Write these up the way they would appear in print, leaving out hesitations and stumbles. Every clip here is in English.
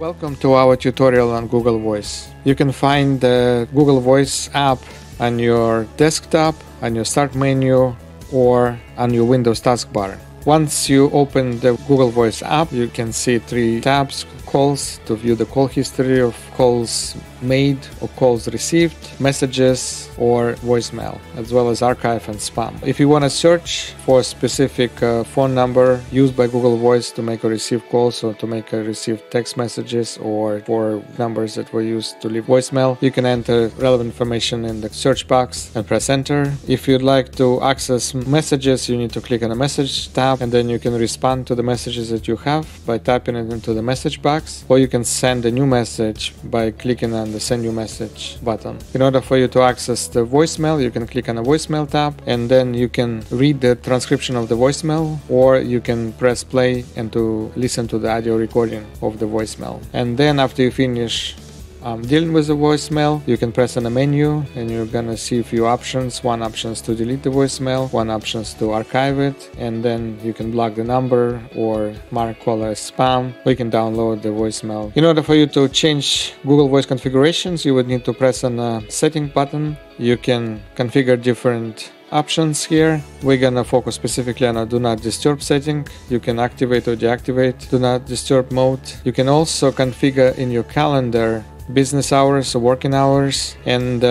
Welcome to our tutorial on Google Voice. You can find the Google Voice app on your desktop, on your Start menu, or on your Windows taskbar. Once you open the Google Voice app, you can see 3 tabs: calls to view the call history of calls made or calls received, messages, or voicemail, as well as archive and spam. If you want to search for a specific phone number used by Google Voice to make or receive calls, or to make or receive text messages, or for numbers that were used to leave voicemail, you can enter relevant information in the search box and press enter. If you'd like to access messages, you need to click on the message tab, and then you can respond to the messages that you have by typing it into the message box, or you can send a new message by clicking on the send new message button. In order for you to access the voicemail, you can click on the voicemail tab, and then you can read the transcription of the voicemail, or you can press play and to listen to the audio recording of the voicemail. And then after you finish dealing with the voicemail, you can press on the menu and you're gonna see a few options. One option is to delete the voicemail, one option is to archive it, and then you can block the number or mark caller as spam, or you can download the voicemail. In order for you to change Google Voice configurations, you would need to press on the setting button. You can configure different options here. We're gonna focus specifically on a do not disturb setting. You can activate or deactivate do not disturb mode. You can also configure in your calendar business hours or working hours, and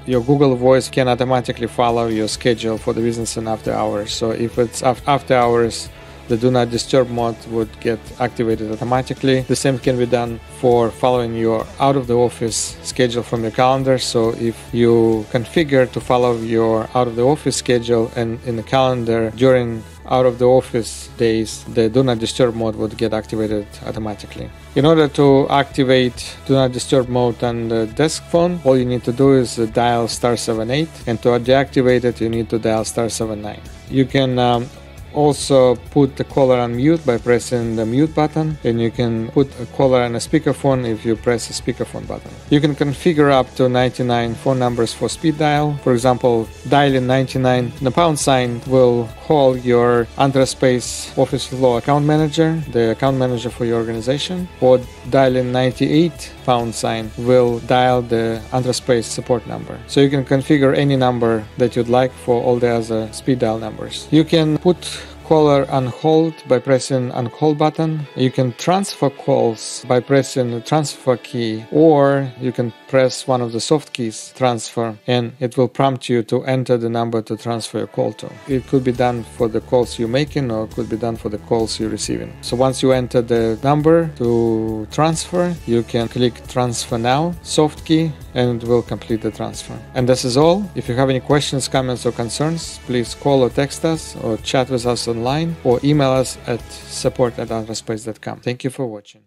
your Google Voice can automatically follow your schedule for the business and after hours. So if it's after hours, the do not disturb mode would get activated automatically. The same can be done for following your out of the office schedule from your calendar. So if you configure to follow your out of the office schedule and in the calendar during out of the office days, the do not disturb mode would get activated automatically. In order to activate do not disturb mode on the desk phone, all you need to do is dial *78, and to deactivate it you need to dial *79. You can also put the caller on mute by pressing the mute button, and you can put a caller on a speakerphone if you press the speakerphone button. You can configure up to 99 phone numbers for speed dial. For example, dialing 99, the # will call your Entrespace Office Flow account manager, the account manager for your organization, or dialing 98 # will dial the Entrespace support number. So you can configure any number that you'd like for all the other speed dial numbers. You can put caller on hold by pressing on hold button. You can transfer calls by pressing the transfer key, or you can press one of the soft keys, transfer, and it will prompt you to enter the number to transfer your call to. It could be done for the calls you're making, or it could be done for the calls you're receiving. So once you enter the number to transfer, you can click transfer now, soft key, and it will complete the transfer. And this is all. If you have any questions, comments, or concerns, please call or text us or chat with us online, or email us at support@entrespace.com. Thank you for watching.